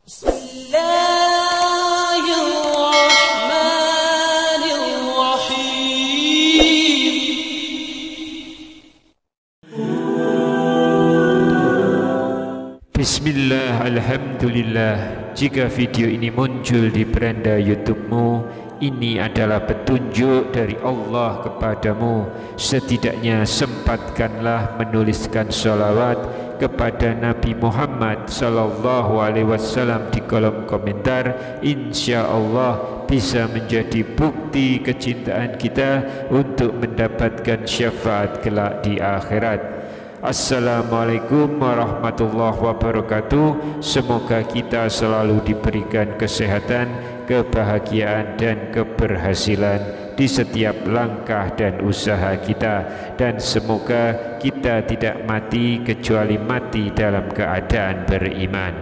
Bismillah, alhamdulillah. Jika video ini muncul di beranda YouTube-mu, ini adalah petunjuk dari Allah kepadamu. Setidaknya sempatkanlah menuliskan sholawat kepada Nabi Muhammad sallallahu alaihi wasallam di kolom komentar. Insya Allah bisa menjadi bukti kecintaan kita untuk mendapatkan syafaat kelak di akhirat. Assalamualaikum warahmatullahi wabarakatuh. Semoga kita selalu diberikan kesehatan, kebahagiaan dan keberhasilan di setiap langkah dan usaha kita, dan semoga kita tidak mati kecuali mati dalam keadaan beriman.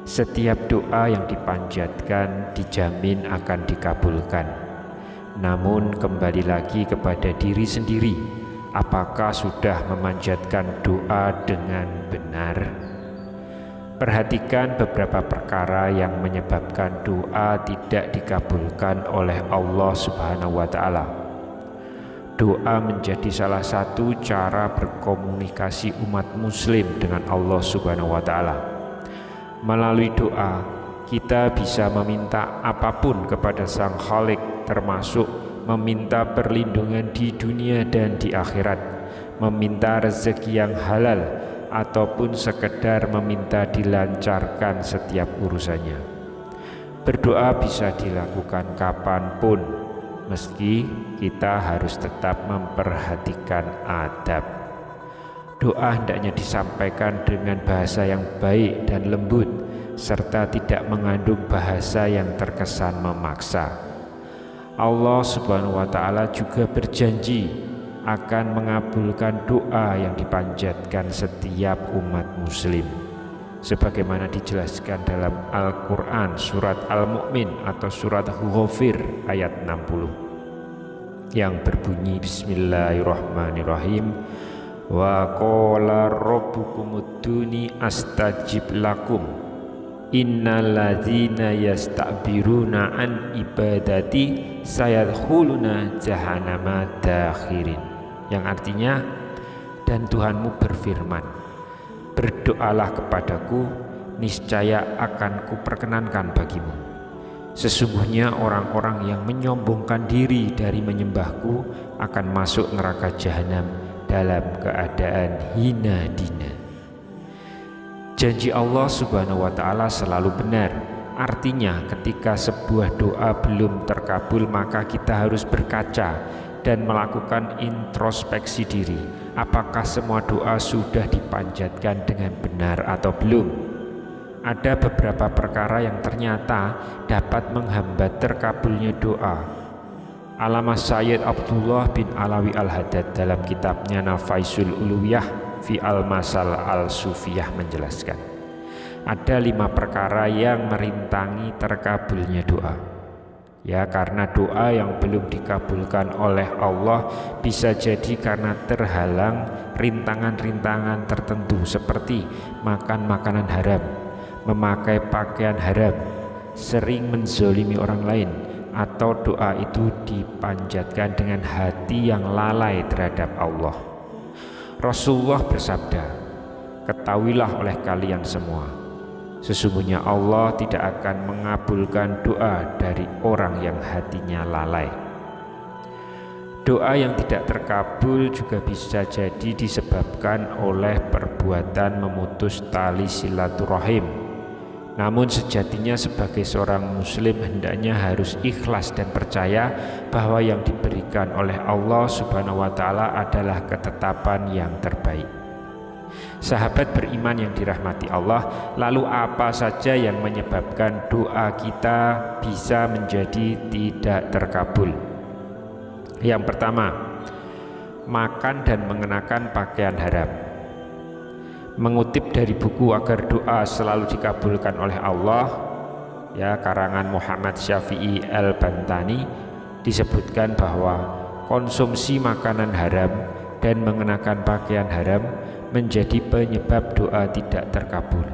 Setiap doa yang dipanjatkan dijamin akan dikabulkan. Namun kembali lagi kepada diri sendiri, apakah sudah memanjatkan doa dengan benar? Perhatikan beberapa perkara yang menyebabkan doa tidak dikabulkan oleh Allah Subhanahu wa Ta'ala. Doa menjadi salah satu cara berkomunikasi umat Muslim dengan Allah Subhanahu wa Ta'ala. Melalui doa, kita bisa meminta apapun kepada Sang Khalik, termasuk meminta perlindungan di dunia dan di akhirat, meminta rezeki yang halal, ataupun sekedar meminta dilancarkan setiap urusannya. Berdoa bisa dilakukan kapanpun, meski kita harus tetap memperhatikan adab. Doa hendaknya disampaikan dengan bahasa yang baik dan lembut, serta tidak mengandung bahasa yang terkesan memaksa. Allah Subhanahu wa Ta'ala juga berjanji akan mengabulkan doa yang dipanjatkan setiap umat muslim, sebagaimana dijelaskan dalam Al-Quran surat Al-Mu'min atau surat Ghafir ayat 60 yang berbunyi Bismillahirrahmanirrahim. Wa qala rabbukum ud'uni astajib lakum innalladzina yastakbiruna an ibadati sayadkhuluna jahannama dakhirin, yang artinya, dan Tuhanmu berfirman, berdoalah kepadaku, niscaya akan kuperkenankan bagimu. Sesungguhnya orang-orang yang menyombongkan diri dari menyembahku akan masuk neraka jahanam dalam keadaan hina dina. Janji Allah Subhanahu wa Ta'ala selalu benar. Artinya ketika sebuah doa belum terkabul, maka kita harus berkaca dan melakukan introspeksi diri. Apakah semua doa sudah dipanjatkan dengan benar atau belum? Ada beberapa perkara yang ternyata dapat menghambat terkabulnya doa. Allamah Sayyid Abdullah bin Alawi Al-Haddad dalam kitabnya Nafaisul Uluwiyah fi al-Masal al-Sufiyah menjelaskan, ada 5 perkara yang merintangi terkabulnya doa. Ya, karena doa yang belum dikabulkan oleh Allah bisa jadi karena terhalang rintangan-rintangan tertentu, seperti makan makanan haram, memakai pakaian haram, sering menzolimi orang lain, atau doa itu dipanjatkan dengan hati yang lalai terhadap Allah. Rasulullah bersabda, ketahuilah oleh kalian semua, sesungguhnya Allah tidak akan mengabulkan doa dari orang yang hatinya lalai. Doa yang tidak terkabul juga bisa jadi disebabkan oleh perbuatan memutus tali silaturahim. Namun sejatinya sebagai seorang muslim hendaknya harus ikhlas dan percaya bahwa yang diberikan oleh Allah Subhanahu wa Ta'ala adalah ketetapan yang terbaik. Sahabat beriman yang dirahmati Allah, lalu apa saja yang menyebabkan doa kita bisa menjadi tidak terkabul? Yang pertama, makan dan mengenakan pakaian haram. Mengutip dari buku Agar Doa Selalu Dikabulkan oleh Allah, ya, karangan Muhammad Syafi'i Al-Bantani, disebutkan bahwa konsumsi makanan haram dan mengenakan pakaian haram menjadi penyebab doa tidak terkabul.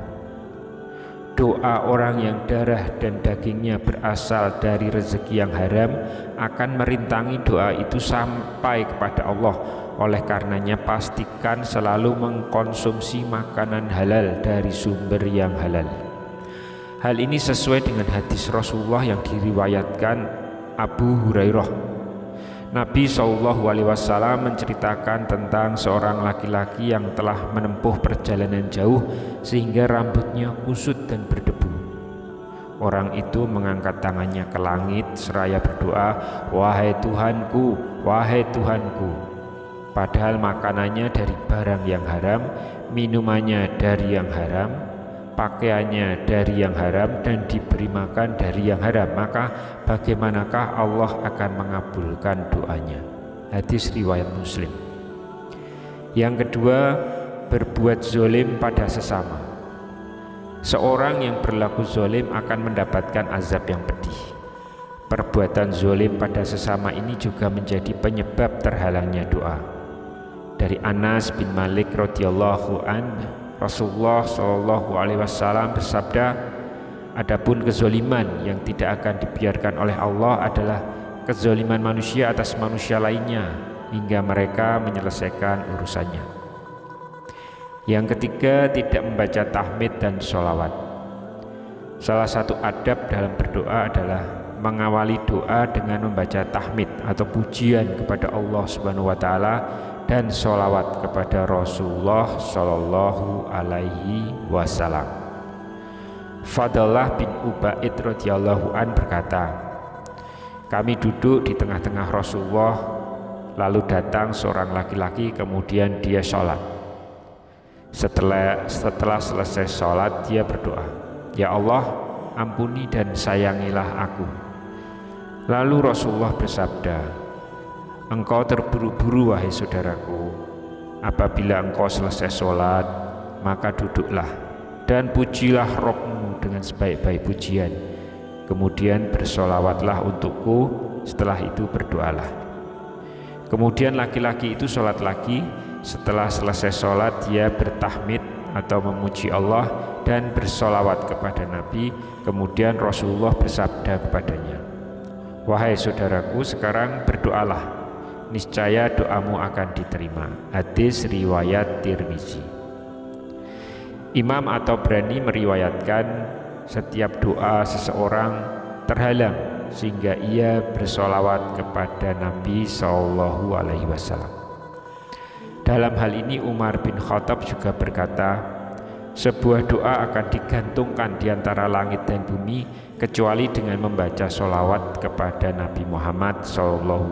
Doa orang yang darah dan dagingnya berasal dari rezeki yang haram akan merintangi doa itu sampai kepada Allah. Oleh karenanya pastikan selalu mengkonsumsi makanan halal dari sumber yang halal. Hal ini sesuai dengan hadis Rasulullah yang diriwayatkan Abu Hurairah. Nabi SAW menceritakan tentang seorang laki-laki yang telah menempuh perjalanan jauh sehingga rambutnya kusut dan berdebu. Orang itu mengangkat tangannya ke langit seraya berdoa, "Wahai Tuhanku, wahai Tuhanku." Padahal makanannya dari barang yang haram, minumannya dari yang haram, pakaiannya dari yang haram, dan diberi makan dari yang haram. Maka bagaimanakah Allah akan mengabulkan doanya? Hadis riwayat Muslim. Yang kedua, berbuat zolim pada sesama. Seorang yang berlaku zolim akan mendapatkan azab yang pedih. Perbuatan zolim pada sesama ini juga menjadi penyebab terhalangnya doa. Dari Anas bin Malik radhiyallahu anhu, Rasulullah SAW bersabda, adapun kezoliman yang tidak akan dibiarkan oleh Allah adalah kezoliman manusia atas manusia lainnya hingga mereka menyelesaikan urusannya. Yang ketiga, tidak membaca tahmid dan sholawat. Salah satu adab dalam berdoa adalah mengawali doa dengan membaca tahmid atau pujian kepada Allah Subhanahu wa Ta'ala dan sholawat kepada Rasulullah Shallallahu Alaihi Wasallam. Fadlah bin Ubaid radhiyallahu an berkata, kami duduk di tengah-tengah Rasulullah, lalu datang seorang laki-laki, kemudian dia sholat. Setelah selesai sholat, dia berdoa, ya Allah, ampuni dan sayangilah aku. Lalu Rasulullah bersabda, engkau terburu-buru wahai saudaraku, apabila engkau selesai sholat, maka duduklah dan pujilah Rabbmu dengan sebaik-baik pujian. Kemudian bersolawatlah untukku, setelah itu berdoalah. Kemudian laki-laki itu sholat lagi. Setelah selesai sholat, dia bertahmid atau memuji Allah dan bersolawat kepada Nabi. Kemudian Rasulullah bersabda kepadanya, wahai saudaraku, sekarang berdoalah, niscaya doamu akan diterima. Hadis riwayat Tirmizi. Imam At-Tabrani meriwayatkan setiap doa seseorang terhalang sehingga ia bersolawat kepada Nabi SAW. Dalam hal ini Umar bin Khattab juga berkata, sebuah doa akan digantungkan di antara langit dan bumi kecuali dengan membaca solawat kepada Nabi Muhammad SAW.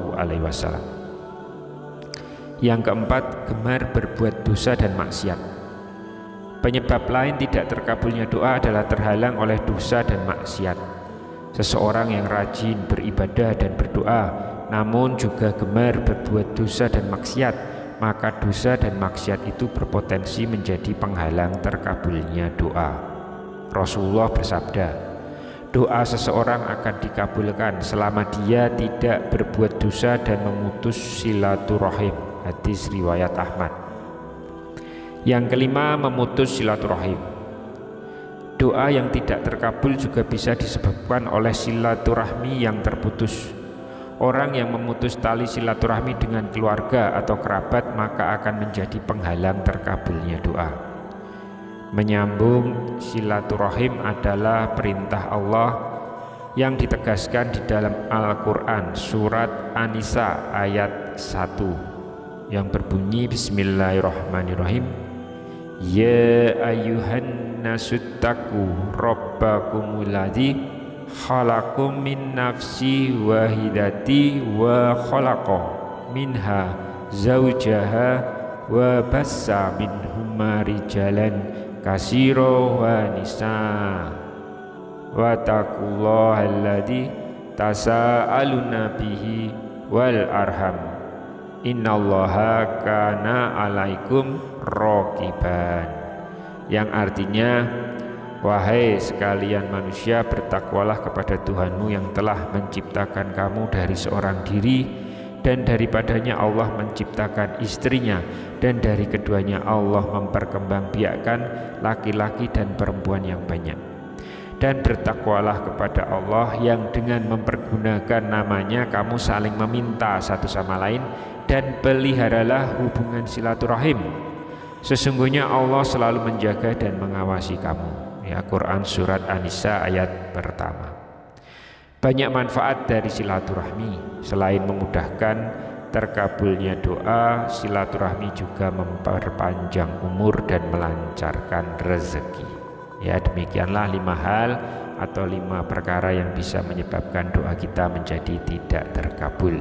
Yang keempat, gemar berbuat dosa dan maksiat. Penyebab lain tidak terkabulnya doa adalah terhalang oleh dosa dan maksiat. Seseorang yang rajin beribadah dan berdoa namun juga gemar berbuat dosa dan maksiat, maka dosa dan maksiat itu berpotensi menjadi penghalang terkabulnya doa. Rasulullah bersabda, doa seseorang akan dikabulkan selama dia tidak berbuat dosa dan memutus silaturahim. Hadis riwayat Ahmad. Yang kelima, memutus silaturahim. Doa yang tidak terkabul juga bisa disebabkan oleh silaturahmi yang terputus. Orang yang memutus tali silaturahmi dengan keluarga atau kerabat maka akan menjadi penghalang terkabulnya doa. Menyambung silaturahim adalah perintah Allah yang ditegaskan di dalam Al-Quran surat An-Nisa ayat 1 yang berbunyi bismillahirrahmanirrahim, ya ayyuhan nasuttaku rabbakumul ladzi khalaqakum min nafsi wahidati wa khalaqa minha zawjaha wa bassa minhuma rijalan katsira wa nisaa wa taqullaha alladzi tasaaluna bihi wal arham innallaha kana alaikum raqiban, yang artinya, wahai sekalian manusia, bertakwalah kepada Tuhanmu yang telah menciptakan kamu dari seorang diri, dan daripadanya Allah menciptakan istrinya, dan dari keduanya Allah memperkembangbiakkan laki-laki dan perempuan yang banyak. Dan bertakwalah kepada Allah yang dengan mempergunakan namanya kamu saling meminta satu sama lain, dan peliharalah hubungan silaturahim. Sesungguhnya Allah selalu menjaga dan mengawasi kamu. Ya, Quran surat An-Nisa ayat pertama. Banyak manfaat dari silaturahmi. Selain memudahkan terkabulnya doa, silaturahmi juga memperpanjang umur dan melancarkan rezeki. Ya, demikianlah 5 hal atau 5 perkara yang bisa menyebabkan doa kita menjadi tidak terkabul.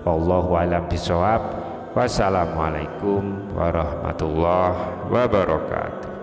Wallahu a'lam bishawab. Wassalamualaikum warahmatullahi wabarakatuh.